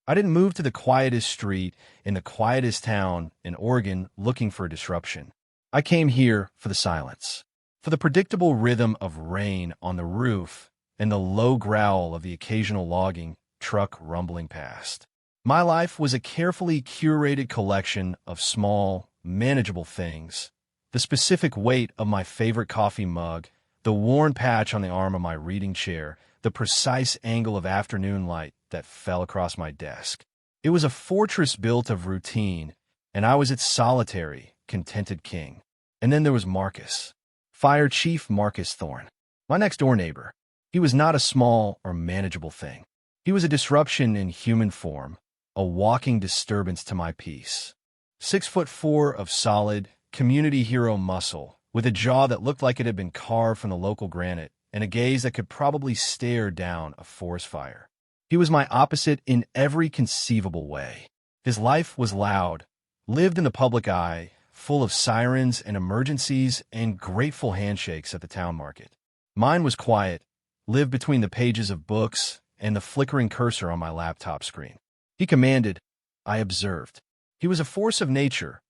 I didn't move to the quietest street in the quietest town in Oregon looking for disruption. I came here for the silence, for the predictable rhythm of rain on the roof and the low growl of the occasional logging truck rumbling past. My life was a carefully curated collection of small, manageable things. The specific weight of my favorite coffee mug, the worn patch on the arm of my reading chair, the precise angle of afternoon light that fell across my desk. It was a fortress built of routine, and I was its solitary, contented king. And then there was Marcus, Fire Chief Marcus Thorne, my next-door neighbor. He was not a small or manageable thing. He was a disruption in human form, a walking disturbance to my peace. 6'4" of solid, community hero muscle, with a jaw that looked like it had been carved from the local granite, and a gaze that could probably stare down a forest fire. He was my opposite in every conceivable way. His life was loud, lived in the public eye, full of sirens and emergencies and grateful handshakes at the town market. Mine was quiet, lived between the pages of books and the flickering cursor on my laptop screen. He commanded, I observed. He was a force of nature.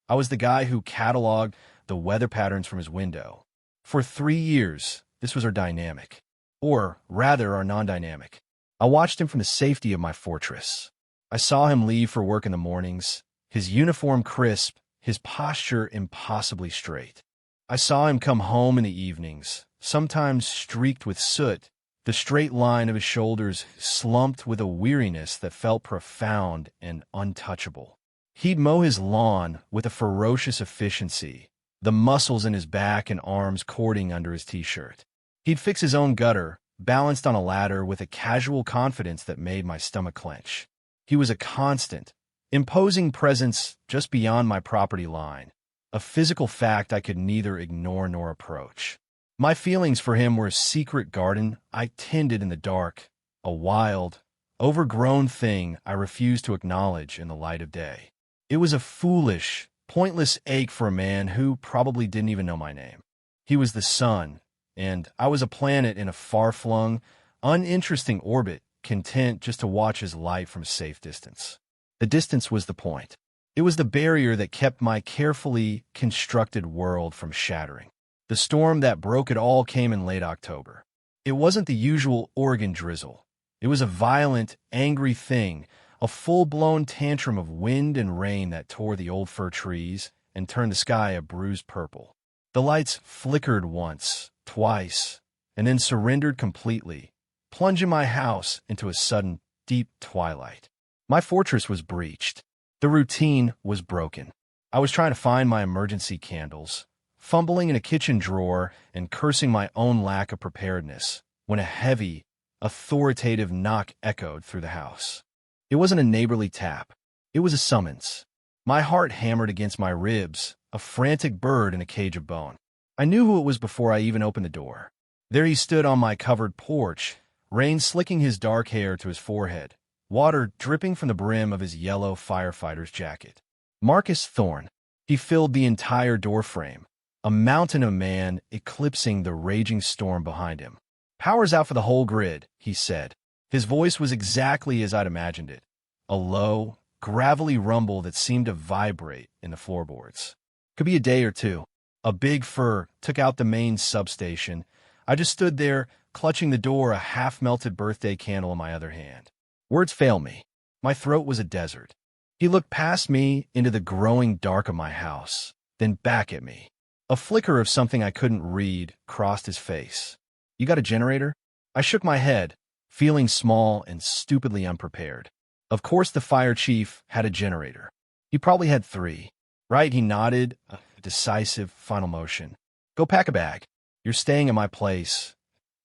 I was the guy who cataloged the weather patterns from his window. For 3 years, this was our dynamic, or rather our non-dynamic. I watched him from the safety of my fortress. I saw him leave for work in the mornings, his uniform crisp, his posture impossibly straight. I saw him come home in the evenings, sometimes streaked with soot, the straight line of his shoulders slumped with a weariness that felt profound and untouchable. He'd mow his lawn with a ferocious efficiency, the muscles in his back and arms cording under his t-shirt. He'd fix his own gutter, balanced on a ladder with a casual confidence that made my stomach clench. He was a constant, imposing presence just beyond my property line, a physical fact I could neither ignore nor approach. My feelings for him were a secret garden I tended in the dark, a wild, overgrown thing I refused to acknowledge in the light of day. It was a foolish, pointless ache for a man who probably didn't even know my name. He was the sun, and I was a planet in a far-flung, uninteresting orbit, content just to watch his light from a safe distance. The distance was the point. It was the barrier that kept my carefully constructed world from shattering. The storm that broke it all came in late October. It wasn't the usual Oregon drizzle. It was a violent, angry thing, a full-blown tantrum of wind and rain that tore the old fir trees and turned the sky a bruised purple. The lights flickered once, twice, and then surrendered completely, plunging my house into a sudden, deep twilight. My fortress was breached. The routine was broken. I was trying to find my emergency candles, fumbling in a kitchen drawer and cursing my own lack of preparedness, when a heavy, authoritative knock echoed through the house. It wasn't a neighborly tap. It was a summons. My heart hammered against my ribs, a frantic bird in a cage of bone. I knew who it was before I even opened the door. There he stood on my covered porch, rain slicking his dark hair to his forehead, water dripping from the brim of his yellow firefighter's jacket. Marcus Thorne. He filled the entire doorframe, a mountain of man eclipsing the raging storm behind him. Power's out for the whole grid, he said. His voice was exactly as I'd imagined it, a low, gravelly rumble that seemed to vibrate in the floorboards. Could be a day or two. A big fir took out the main substation. I just stood there, clutching the door, a half-melted birthday candle in my other hand. Words fail me. My throat was a desert. He looked past me into the growing dark of my house, then back at me. A flicker of something I couldn't read crossed his face. You got a generator? I shook my head, feeling small and stupidly unprepared. Of course the fire chief had a generator. He probably had 3. Right, he nodded, a decisive final motion. Go pack a bag. You're staying at my place.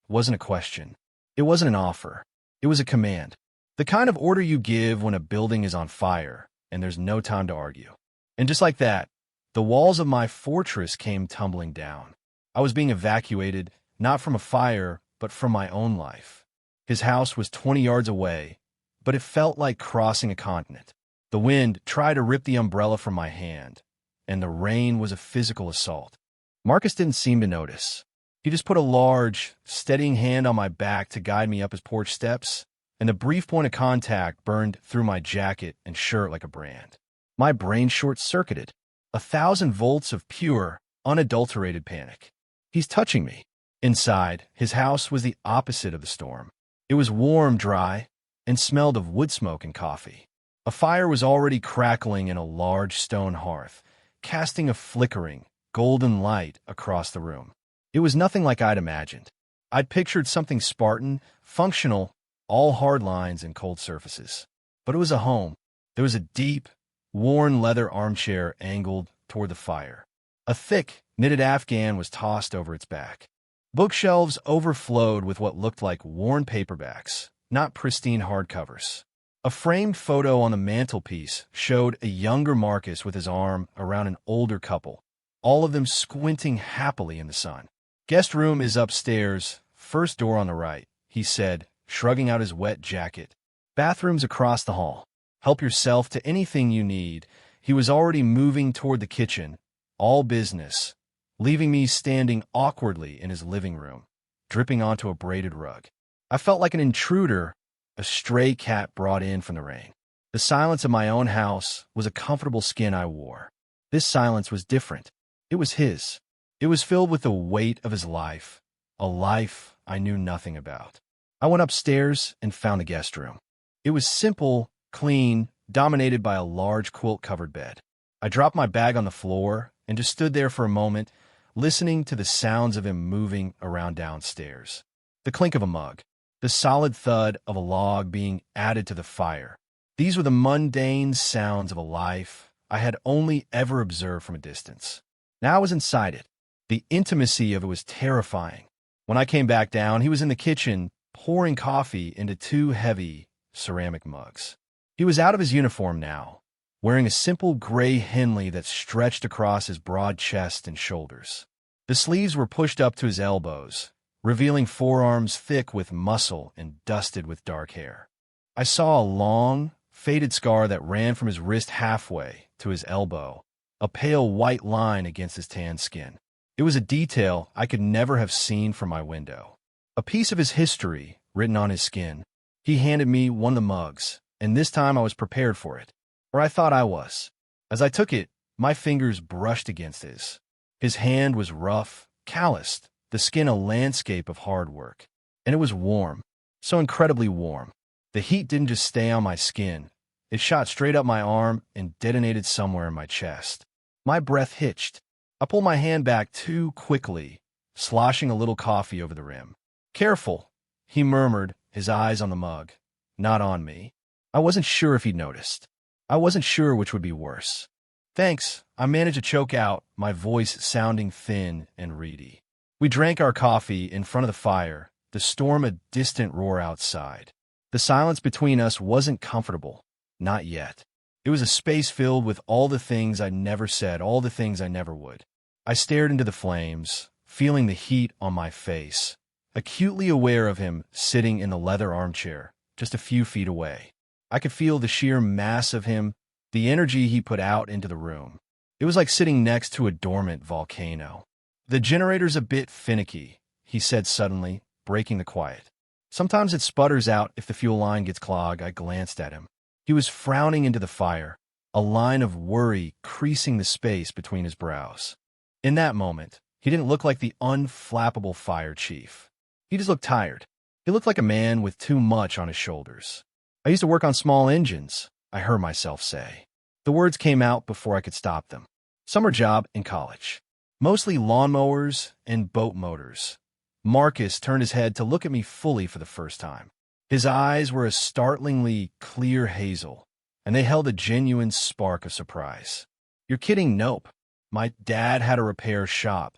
It wasn't a question. It wasn't an offer. It was a command. The kind of order you give when a building is on fire and there's no time to argue. And just like that, the walls of my fortress came tumbling down. I was being evacuated, not from a fire, but from my own life. His house was 20 yards away, but it felt like crossing a continent. The wind tried to rip the umbrella from my hand, and the rain was a physical assault. Marcus didn't seem to notice. He just put a large, steadying hand on my back to guide me up his porch steps, and the brief point of contact burned through my jacket and shirt like a brand. My brain short-circuited. 1,000 volts of pure, unadulterated panic. He's touching me. Inside, his house was the opposite of the storm. It was warm, dry, and smelled of wood smoke and coffee. A fire was already crackling in a large stone hearth, casting a flickering, golden light across the room. It was nothing like I'd imagined. I'd pictured something Spartan, functional, all hard lines and cold surfaces. But it was a home. There was a deep, worn leather armchair angled toward the fire. A thick, knitted afghan was tossed over its back. Bookshelves overflowed with what looked like worn paperbacks, not pristine hardcovers. A framed photo on the mantelpiece showed a younger Marcus with his arm around an older couple, all of them squinting happily in the sun. "Guest room is upstairs, first door on the right," he said, shrugging out his wet jacket. "Bathroom's across the hall. Help yourself to anything you need." He was already moving toward the kitchen, all business, leaving me standing awkwardly in his living room, dripping onto a braided rug. I felt like an intruder, a stray cat brought in from the rain. The silence of my own house was a comfortable skin I wore. This silence was different. It was his. It was filled with the weight of his life, a life I knew nothing about. I went upstairs and found the guest room. It was simple, clean, dominated by a large quilt-covered bed. I dropped my bag on the floor and just stood there for a moment, listening to the sounds of him moving around downstairs. The clink of a mug, the solid thud of a log being added to the fire. These were the mundane sounds of a life I had only ever observed from a distance. Now I was inside it. The intimacy of it was terrifying. When I came back down, he was in the kitchen, pouring coffee into 2 heavy ceramic mugs. He was out of his uniform now, wearing a simple gray Henley that stretched across his broad chest and shoulders. The sleeves were pushed up to his elbows, revealing forearms thick with muscle and dusted with dark hair. I saw a long, faded scar that ran from his wrist halfway to his elbow, a pale white line against his tan skin. It was a detail I could never have seen from my window. A piece of his history written on his skin. He handed me one of the mugs, and this time I was prepared for it, or I thought I was. As I took it, my fingers brushed against his. His hand was rough, calloused, the skin a landscape of hard work. And it was warm, so incredibly warm. The heat didn't just stay on my skin. It shot straight up my arm and detonated somewhere in my chest. My breath hitched. I pulled my hand back too quickly, sloshing a little coffee over the rim. "Careful," he murmured, his eyes on the mug, not on me. I wasn't sure if he'd noticed. I wasn't sure which would be worse. "Thanks," I managed to choke out, my voice sounding thin and reedy. We drank our coffee in front of the fire, the storm a distant roar outside. The silence between us wasn't comfortable. Not yet. It was a space filled with all the things I never said, all the things I never would. I stared into the flames, feeling the heat on my face, acutely aware of him sitting in the leather armchair, just a few feet away. I could feel the sheer mass of him, the energy he put out into the room. It was like sitting next to a dormant volcano. "The generator's a bit finicky," he said suddenly, breaking the quiet. "Sometimes it sputters out if the fuel line gets clogged." I glanced at him. He was frowning into the fire, a line of worry creasing the space between his brows. In that moment, he didn't look like the unflappable fire chief. He just looked tired. He looked like a man with too much on his shoulders. "I used to work on small engines," I heard myself say. The words came out before I could stop them. "Summer job in college. Mostly lawnmowers and boat motors." Marcus turned his head to look at me fully for the first time. His eyes were a startlingly clear hazel, and they held a genuine spark of surprise. "You're kidding?" "Nope. My dad had a repair shop.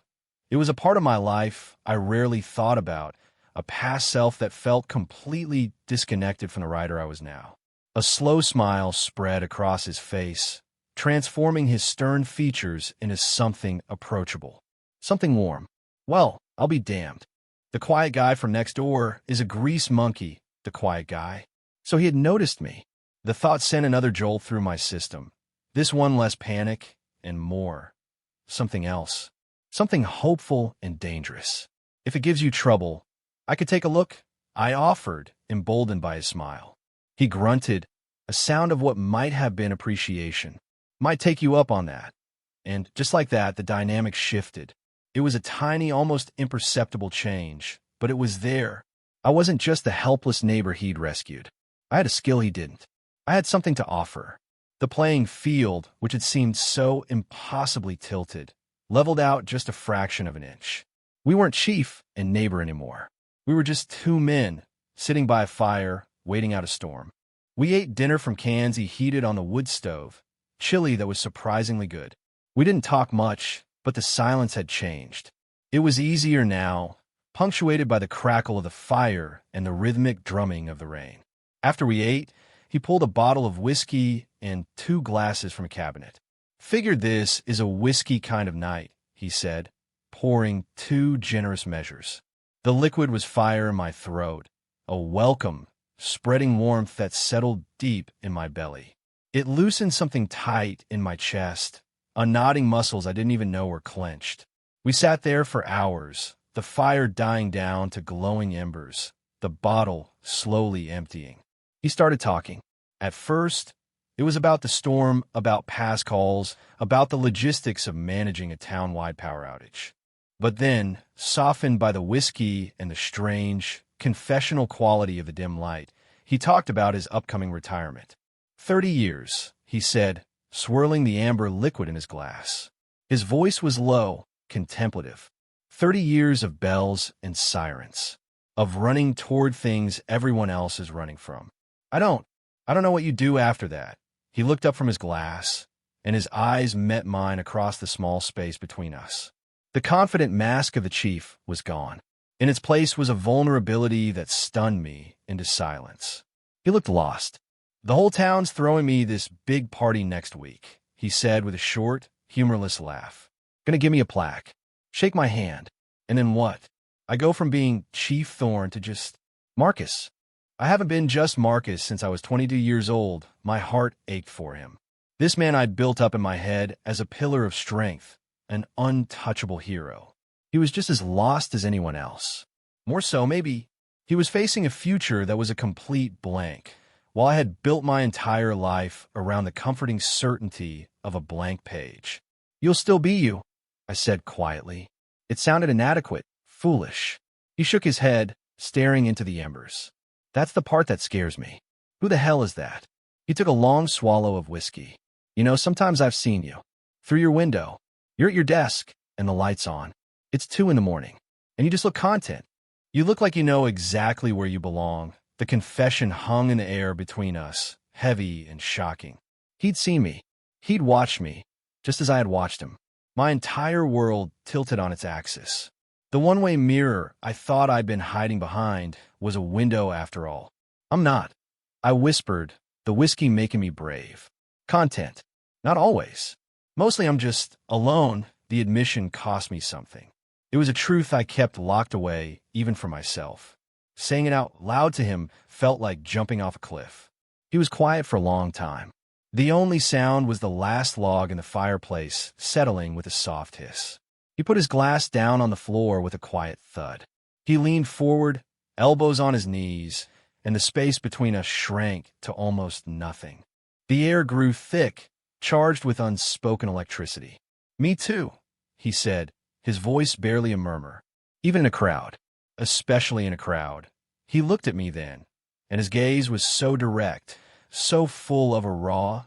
It was a part of my life I rarely thought about, a past self that felt completely disconnected from the writer I was now." A slow smile spread across his face, transforming his stern features into something approachable, something warm. "Well, I'll be damned. The quiet guy from next door is a grease monkey, the quiet guy." So he had noticed me. The thought sent another jolt through my system. This one less panic and more. Something else. Something hopeful and dangerous. "If it gives you trouble, I could take a look," I offered, emboldened by his smile. He grunted, a sound of what might have been appreciation. Might take you up on that. And just like that, the dynamic shifted. It was a tiny, almost imperceptible change, but it was there. I wasn't just the helpless neighbor he'd rescued. I had a skill he didn't. I had something to offer. The playing field, which had seemed so impossibly tilted, leveled out just a fraction of an inch. We weren't chief and neighbor anymore. We were just two men, sitting by a fire, waiting out a storm. We ate dinner from cans he heated on the wood stove, chili that was surprisingly good. We didn't talk much, but the silence had changed. It was easier now, punctuated by the crackle of the fire and the rhythmic drumming of the rain. After we ate, he pulled a bottle of whiskey and 2 glasses from a cabinet. "Figured this is a whiskey kind of night," he said, pouring 2 generous measures. The liquid was fire in my throat, a welcome, spreading warmth that settled deep in my belly. It loosened something tight in my chest, unknotting muscles I didn't even know were clenched. We sat there for hours, the fire dying down to glowing embers, the bottle slowly emptying. He started talking. At first, it was about the storm, about past calls, about the logistics of managing a town-wide power outage. But then, softened by the whiskey and the strange, confessional quality of the dim light, he talked about his upcoming retirement. 30 years, he said, swirling the amber liquid in his glass. His voice was low, contemplative. 30 years of bells and sirens, of running toward things everyone else is running from. I don't know what you do after that." He looked up from his glass, and his eyes met mine across the small space between us. The confident mask of the chief was gone. In its place was a vulnerability that stunned me into silence. He looked lost. "The whole town's throwing me this big party next week," he said with a short, humorless laugh. "Gonna give me a plaque. Shake my hand. And then what? I go from being Chief Thorne to just Marcus. I haven't been just Marcus since I was 22 years old. My heart ached for him. This man I'd built up in my head as a pillar of strength, an untouchable hero. He was just as lost as anyone else. More so, maybe. He was facing a future that was a complete blank, while I had built my entire life around the comforting certainty of a blank page. "You'll still be you," I said quietly. It sounded inadequate, foolish. He shook his head, staring into the embers. "That's the part that scares me. Who the hell is that?" He took a long swallow of whiskey. "You know, sometimes I've seen you. Through your window. You're at your desk, and the light's on. It's 2 a.m, and you just look content. You look like you know exactly where you belong." The confession hung in the air between us, heavy and shocking. He'd seen me. He'd watched me, just as I had watched him. My entire world tilted on its axis. The one-way mirror I thought I'd been hiding behind was a window after all. "I'm not," I whispered, the whiskey making me brave. "Content. Not always. Mostly I'm just alone." The admission cost me something. It was a truth I kept locked away, even from myself. Saying it out loud to him felt like jumping off a cliff. He was quiet for a long time. The only sound was the last log in the fireplace settling with a soft hiss. He put his glass down on the floor with a quiet thud. He leaned forward, elbows on his knees, and the space between us shrank to almost nothing. The air grew thick, charged with unspoken electricity. "Me too," he said, his voice barely a murmur. "Even in a crowd. Especially in a crowd." He looked at me then, and his gaze was so direct, so full of a raw,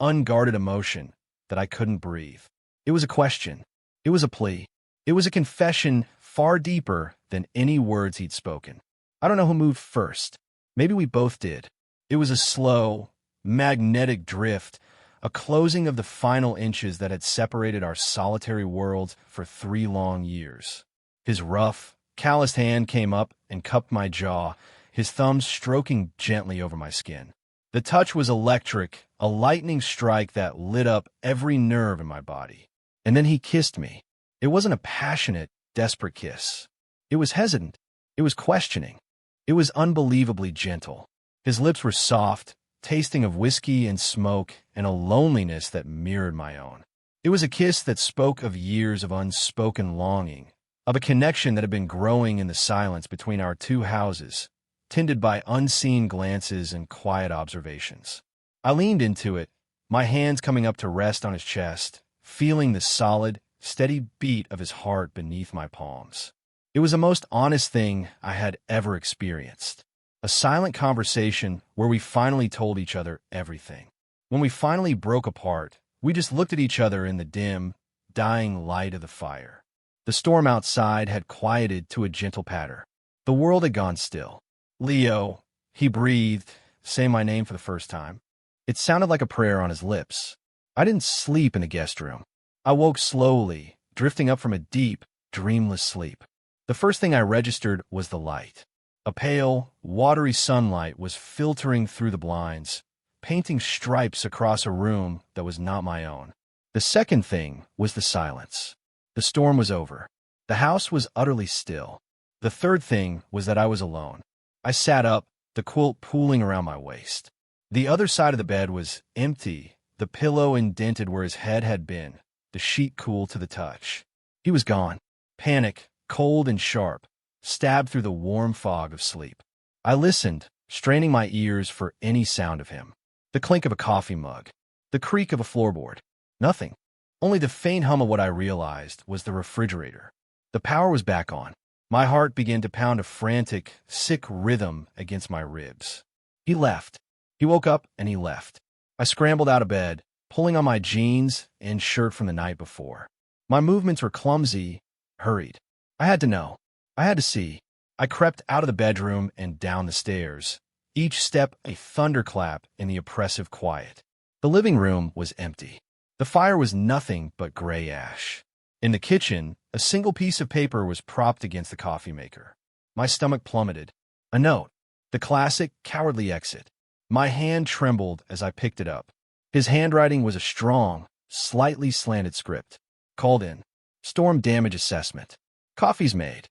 unguarded emotion that I couldn't breathe. It was a question. It was a plea. It was a confession far deeper than any words he'd spoken. I don't know who moved first. Maybe we both did. It was a slow, magnetic drift, a closing of the final inches that had separated our solitary worlds for 3 long years. His rough, calloused hand came up and cupped my jaw, his thumbs stroking gently over my skin. The touch was electric, a lightning strike that lit up every nerve in my body. And then he kissed me. It wasn't a passionate, desperate kiss. It was hesitant. It was questioning. It was unbelievably gentle. His lips were soft, tasting of whiskey and smoke and a loneliness that mirrored my own. It was a kiss that spoke of years of unspoken longing, of a connection that had been growing in the silence between our 2 houses, tended by unseen glances and quiet observations. I leaned into it, my hands coming up to rest on his chest, feeling the solid, steady beat of his heart beneath my palms. It was the most honest thing I had ever experienced. A silent conversation where we finally told each other everything. When we finally broke apart, we just looked at each other in the dim, dying light of the fire. The storm outside had quieted to a gentle patter. The world had gone still. "Leo," he breathed, saying my name for the first time. It sounded like a prayer on his lips. I didn't sleep in the guest room. I woke slowly, drifting up from a deep, dreamless sleep. The first thing I registered was the light. A pale, watery sunlight was filtering through the blinds, painting stripes across a room that was not my own. The second thing was the silence. The storm was over. The house was utterly still. The third thing was that I was alone. I sat up, the quilt pooling around my waist. The other side of the bed was empty, the pillow indented where his head had been, the sheet cool to the touch. He was gone. Panic, cold and sharp, stabbed through the warm fog of sleep. I listened, straining my ears for any sound of him. The clink of a coffee mug, the creak of a floorboard. Nothing. Only the faint hum of what I realized was the refrigerator. The power was back on. My heart began to pound a frantic, sick rhythm against my ribs. He left. He woke up and he left. I scrambled out of bed, pulling on my jeans and shirt from the night before. My movements were clumsy, hurried. I had to know. I had to see. I crept out of the bedroom and down the stairs, each step a thunderclap in the oppressive quiet. The living room was empty. The fire was nothing but gray ash. In the kitchen, a single piece of paper was propped against the coffee maker. My stomach plummeted. A note. The classic, cowardly exit. My hand trembled as I picked it up. His handwriting was a strong, slightly slanted script. Called in. Storm damage assessment. Coffee's made.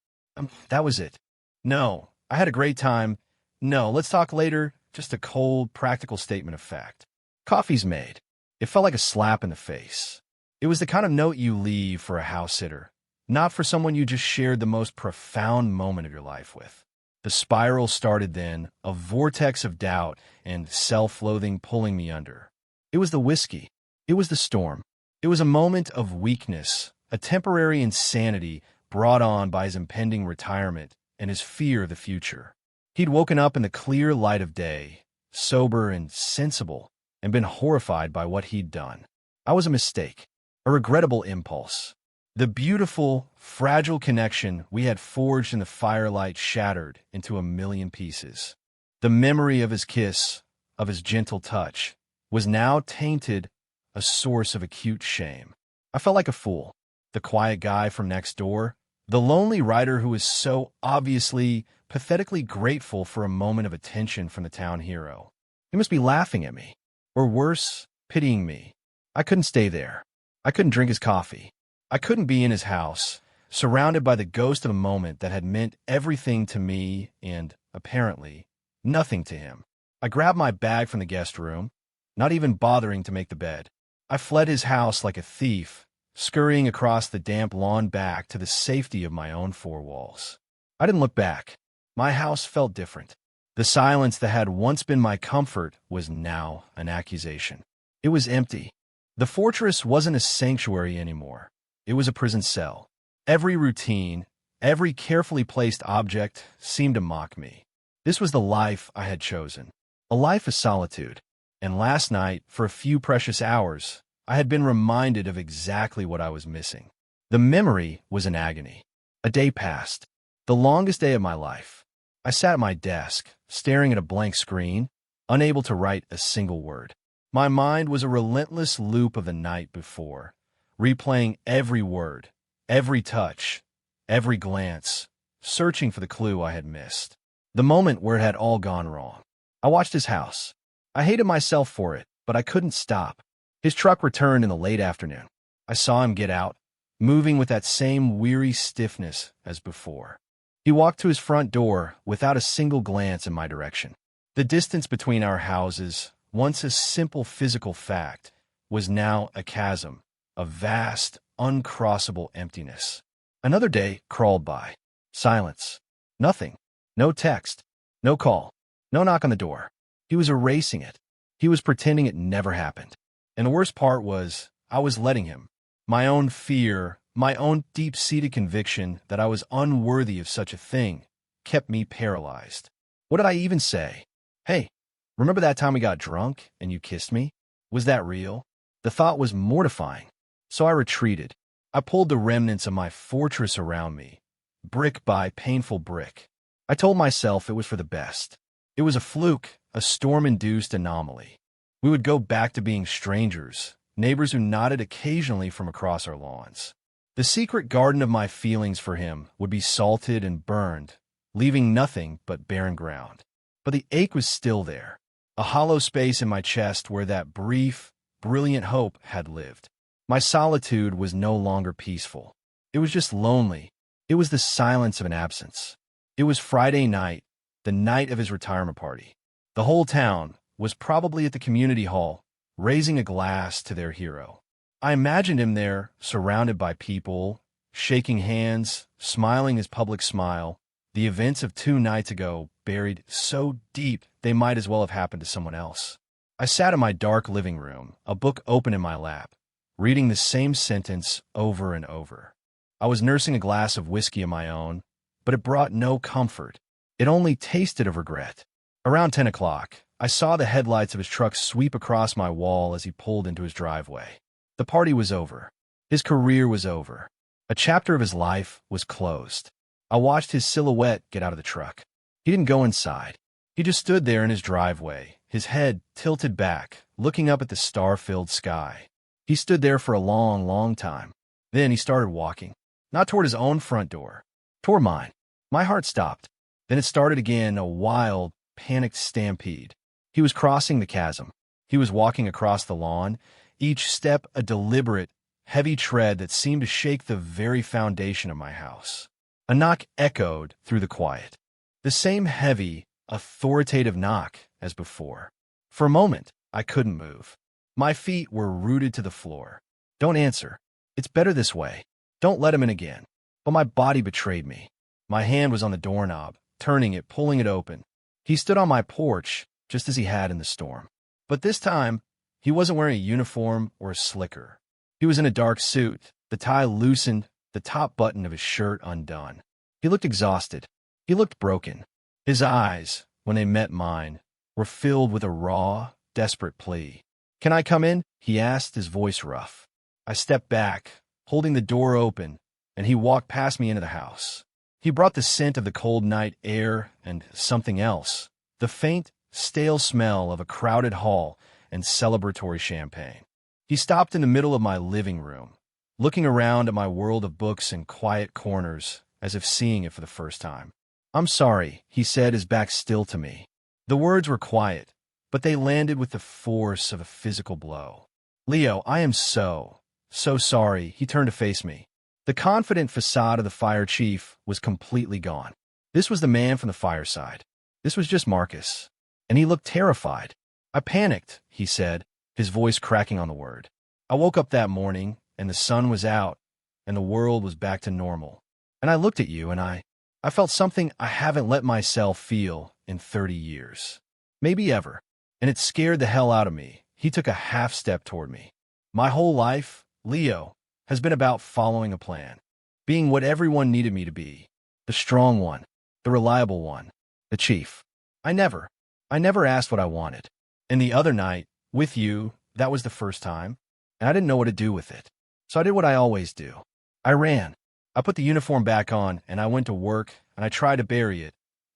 That was it. No, I had a great time. No, let's talk later. Just a cold, practical statement of fact. Coffee's made. It felt like a slap in the face. It was the kind of note you leave for a house sitter, not for someone you just shared the most profound moment of your life with. The spiral started then, a vortex of doubt and self-loathing pulling me under. It was the whiskey. It was the storm. It was a moment of weakness, a temporary insanity brought on by his impending retirement and his fear of the future. He'd woken up in the clear light of day, sober and sensible, and been horrified by what he'd done. I was a mistake, a regrettable impulse. The beautiful, fragile connection we had forged in the firelight shattered into a million pieces. The memory of his kiss, of his gentle touch, was now tainted, a source of acute shame. I felt like a fool, the quiet guy from next door, the lonely writer who was so obviously, pathetically grateful for a moment of attention from the town hero. He must be laughing at me, or worse, pitying me. I couldn't stay there. I couldn't drink his coffee. I couldn't be in his house, surrounded by the ghost of a moment that had meant everything to me and, apparently, nothing to him. I grabbed my bag from the guest room, not even bothering to make the bed. I fled his house like a thief, scurrying across the damp lawn back to the safety of my own four walls. I didn't look back. My house felt different. The silence that had once been my comfort was now an accusation. It was empty. The fortress wasn't a sanctuary anymore. It was a prison cell. Every routine, every carefully placed object seemed to mock me. This was the life I had chosen, a life of solitude. And last night, for a few precious hours, I had been reminded of exactly what I was missing. The memory was an agony. A day passed, the longest day of my life. I sat at my desk, staring at a blank screen, unable to write a single word. My mind was a relentless loop of the night before, replaying every word, every touch, every glance, searching for the clue I had missed. The moment where it had all gone wrong. I watched his house. I hated myself for it, but I couldn't stop. His truck returned in the late afternoon. I saw him get out, moving with that same weary stiffness as before. He walked to his front door without a single glance in my direction. The distance between our houses, once a simple physical fact, was now a chasm, a vast, uncrossable emptiness. Another day crawled by. Silence. Nothing. No text. No call. No knock on the door. He was erasing it. He was pretending it never happened. And the worst part was, I was letting him. My own fear, my own deep-seated conviction that I was unworthy of such a thing, kept me paralyzed. What did I even say? Hey, remember that time we got drunk and you kissed me? Was that real? The thought was mortifying. So I retreated. I pulled the remnants of my fortress around me, brick by painful brick. I told myself it was for the best. It was a fluke, a storm-induced anomaly. We would go back to being strangers, neighbors who nodded occasionally from across our lawns. The secret garden of my feelings for him would be salted and burned, leaving nothing but barren ground. But the ache was still there, a hollow space in my chest where that brief, brilliant hope had lived. My solitude was no longer peaceful. It was just lonely. It was the silence of an absence. It was Friday night, the night of his retirement party. The whole town was probably at the community hall, raising a glass to their hero. I imagined him there, surrounded by people, shaking hands, smiling his public smile, the events of 2 nights ago buried so deep they might as well have happened to someone else. I sat in my dark living room, a book open in my lap, reading the same sentence over and over. I was nursing a glass of whiskey of my own, but it brought no comfort. It only tasted of regret. Around 10 o'clock, I saw the headlights of his truck sweep across my wall as he pulled into his driveway. The party was over. His career was over. A chapter of his life was closed. I watched his silhouette get out of the truck. He didn't go inside. He just stood there in his driveway, his head tilted back, looking up at the star-filled sky. He stood there for a long, long time. Then he started walking, not toward his own front door, toward mine. My heart stopped. Then it started again, a wild, panicked stampede. He was crossing the chasm. He was walking across the lawn, each step a deliberate, heavy tread that seemed to shake the very foundation of my house. A knock echoed through the quiet. The same heavy, authoritative knock as before. For a moment, I couldn't move. My feet were rooted to the floor. Don't answer. It's better this way. Don't let him in again. But my body betrayed me. My hand was on the doorknob, turning it, pulling it open. He stood on my porch, just as he had in the storm. But this time, he wasn't wearing a uniform or a slicker. He was in a dark suit, the tie loosened, the top button of his shirt undone. He looked exhausted. He looked broken. His eyes, when they met mine, were filled with a raw, desperate plea. "Can I come in?" he asked, his voice rough. I stepped back, holding the door open, and he walked past me into the house. He brought the scent of the cold night air and something else, the faint, stale smell of a crowded hall and celebratory champagne. He stopped in the middle of my living room, looking around at my world of books and quiet corners, as if seeing it for the first time. "I'm sorry," he said, his back still to me. The words were quiet, but they landed with the force of a physical blow. "Leo, I am so sorry." He turned to face me. The confident facade of the fire chief was completely gone. This was the man from the fireside. This was just Marcus. And he looked terrified. "I panicked," he said, his voice cracking on the word. "I woke up that morning, and the sun was out, and the world was back to normal. And I looked at you, and I felt something I haven't let myself feel in 30 years. Maybe ever. And it scared the hell out of me." He took a half step toward me. "My whole life, Leo, has been about following a plan, being what everyone needed me to be, the strong one, the reliable one, the chief. I never asked what I wanted. And the other night, with you, that was the first time, and I didn't know what to do with it. So I did what I always do. I ran. I put the uniform back on, and I went to work, and I tried to bury it.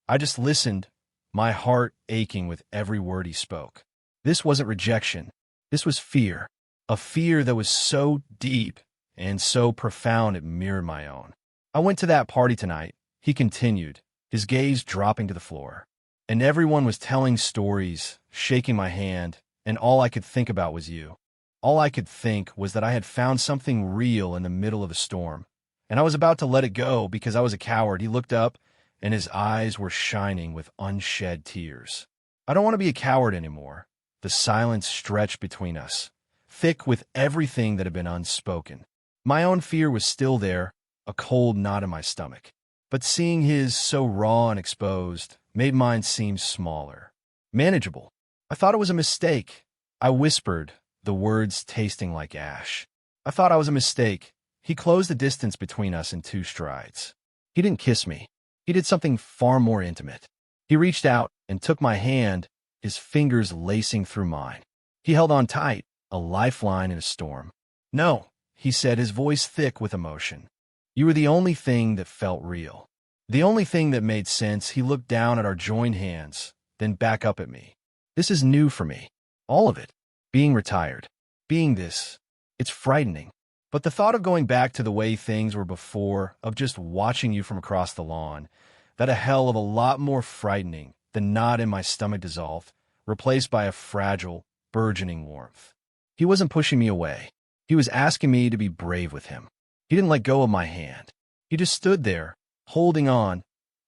I just listened, my heart aching with every word he spoke. This wasn't rejection. This was fear, a fear that was so deep and so profound it mirrored my own. I went to that party tonight," he continued, his gaze dropping to the floor. "And everyone was telling stories, shaking my hand, and all I could think about was you. All I could think was that I had found something real in the middle of a storm, and I was about to let it go because I was a coward." He looked up, and his eyes were shining with unshed tears. "I don't want to be a coward anymore." The silence stretched between us, thick with everything that had been unspoken. My own fear was still there, a cold knot in my stomach. But seeing his so raw and exposed made mine seem smaller. Manageable. I thought it was a mistake. I whispered, the words tasting like ash. I thought I was a mistake. He closed the distance between us in 2 strides. He didn't kiss me. He did something far more intimate. He reached out and took my hand, his fingers lacing through mine. He held on tight, a lifeline in a storm. "No," he said, his voice thick with emotion. "You were the only thing that felt real. The only thing that made sense." He looked down at our joined hands, then back up at me. "This is new for me. All of it. Being retired. Being this. It's frightening. But the thought of going back to the way things were before, of just watching you from across the lawn, that a hell of a lot more frightening. The knot in my stomach dissolved, replaced by a fragile, burgeoning warmth. He wasn't pushing me away. He was asking me to be brave with him. He didn't let go of my hand. He just stood there, holding on,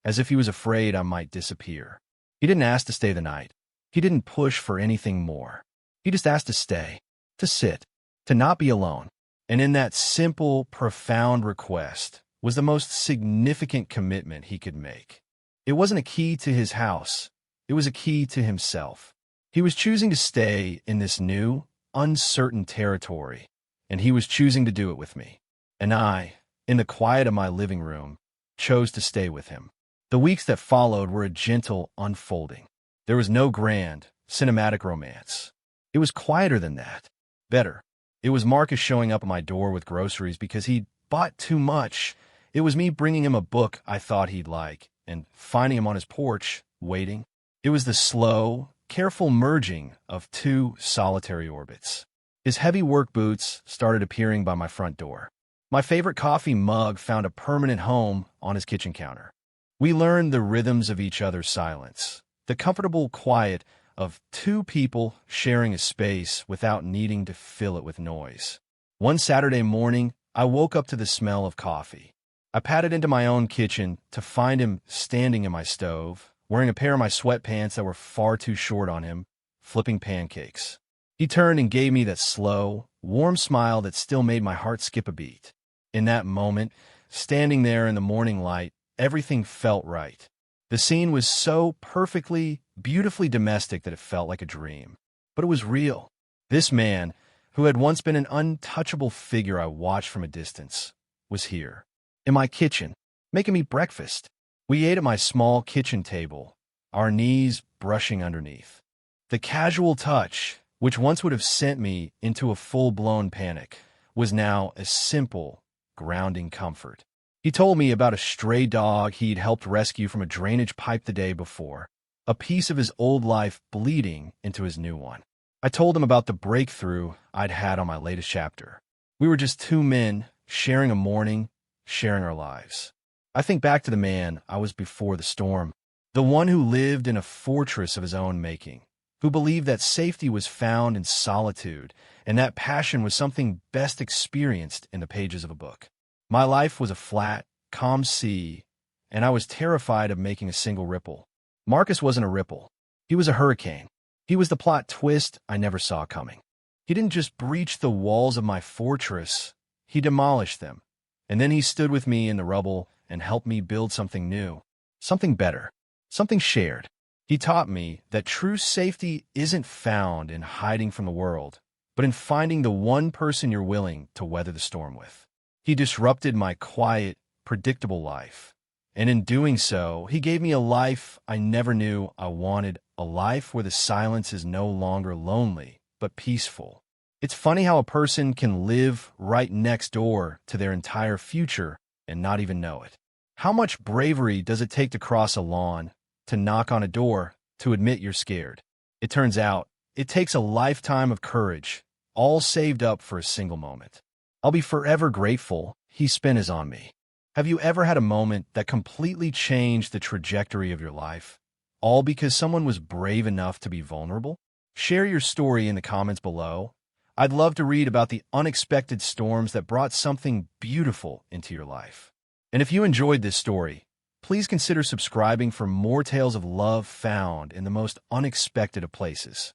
as if he was afraid I might disappear. He didn't ask to stay the night. He didn't push for anything more. He just asked to stay, to sit, to not be alone. And in that simple, profound request was the most significant commitment he could make. It wasn't a key to his house. It was a key to himself. He was choosing to stay in this new, uncertain territory, and he was choosing to do it with me. And I, in the quiet of my living room, chose to stay with him. The weeks that followed were a gentle unfolding. There was no grand, cinematic romance. It was quieter than that. Better. It was Marcus showing up at my door with groceries because he'd bought too much. It was me bringing him a book I thought he'd like and finding him on his porch, waiting. It was the slow, careful merging of 2 solitary orbits. His heavy work boots started appearing by my front door. My favorite coffee mug found a permanent home on his kitchen counter. We learned the rhythms of each other's silence, the comfortable quiet of 2 people sharing a space without needing to fill it with noise. One Saturday morning, I woke up to the smell of coffee. I padded into my own kitchen to find him standing in my stove, wearing a pair of my sweatpants that were far too short on him, flipping pancakes. He turned and gave me that slow, warm smile that still made my heart skip a beat. In that moment, standing there in the morning light, everything felt right. The scene was so perfectly, beautifully domestic that it felt like a dream. But it was real. This man, who had once been an untouchable figure I watched from a distance, was here, in my kitchen, making me breakfast. We ate at my small kitchen table, our knees brushing underneath. The casual touch, which once would have sent me into a full-blown panic, was now a simple, grounding comfort. He told me about a stray dog he'd helped rescue from a drainage pipe the day before, a piece of his old life bleeding into his new one. I told him about the breakthrough I'd had on my latest chapter. We were just 2 men, sharing a morning, sharing our lives. I think back to the man I was before the storm, the one who lived in a fortress of his own making, who believed that safety was found in solitude and that passion was something best experienced in the pages of a book. My life was a flat, calm sea, and I was terrified of making a single ripple. Marcus wasn't a ripple. He was a hurricane. He was the plot twist I never saw coming. He didn't just breach the walls of my fortress, he demolished them. And then he stood with me in the rubble and helped me build something new, something better, something shared. He taught me that true safety isn't found in hiding from the world, but in finding the one person you're willing to weather the storm with. He disrupted my quiet, predictable life. And in doing so, he gave me a life I never knew I wanted, a life where the silence is no longer lonely, but peaceful. It's funny how a person can live right next door to their entire future and not even know it. How much bravery does it take to cross a lawn, to knock on a door, to admit you're scared? It turns out, it takes a lifetime of courage, all saved up for a single moment. I'll be forever grateful he spent his on me. Have you ever had a moment that completely changed the trajectory of your life, all because someone was brave enough to be vulnerable? Share your story in the comments below. I'd love to read about the unexpected storms that brought something beautiful into your life. And if you enjoyed this story, please consider subscribing for more tales of love found in the most unexpected of places.